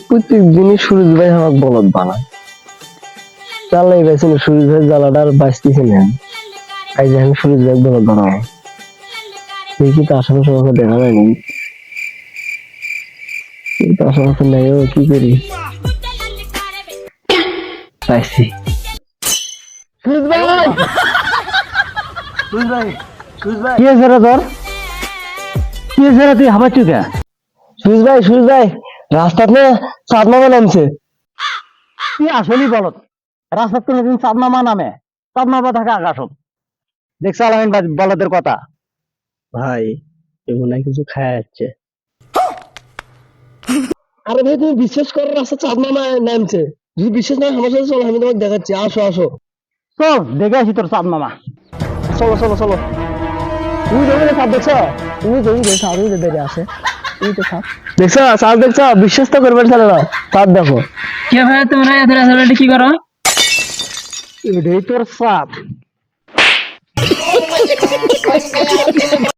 প্রত্যেক দিনই সুরজ ভাই আমাকে বলদ বানায়। চালাই গেছিল সুরজ ভাই জ্বালাটা আর বাঁচতেছে না। এই যে আমি সুরজ ভাই বলদ বানাবো, দেখি তো আশেপাশে আমাকে দেখা যায়নি, কিন্তু আশেপাশে নাই। ও কি করি, পাইছি। সুরজ ভাই, সুরজ ভাই, সুরজ ভাই, কি হয়েছে রে তোর? কি হয়েছে রে, তুই হাঁপাচ্ছিস কে? সুরজ ভাই, সুরজ ভাই, রাস্তাতে চাঁদ মামা নামছে। তুই আসলেই বলত, রাস্তার তো নতুন চাঁদ মামা নামে, চাঁদ মামা থাকে আকাশত। দেখছ আলামিন ভাই বলদের কথা। ভাই এমন কিছু খায় যাচ্ছে। আরে ভাই তুমি বিশ্বাস করো, রাস্তা চাঁদ মামা নামছে। যদি বিশ্বাস না আমার সাথে চলো, আমি তোমাকে দেখাচ্ছি। আসো আসো, চল দেখে আসি তোর চাঁদ মামা। চলো চলো চলো। তুমি দেখো চাঁদ দেখছো? তুমি দেখো আরো বেড়ে আসে। তুমি তো চাঁদ দেখছো, চাঁদ দেখছো? বিশ্বাস তো করবেন না, চাঁদ দেখো। কে ভাই তোমরা এত রাতে কি করো? এটাই তোর চাঁদ।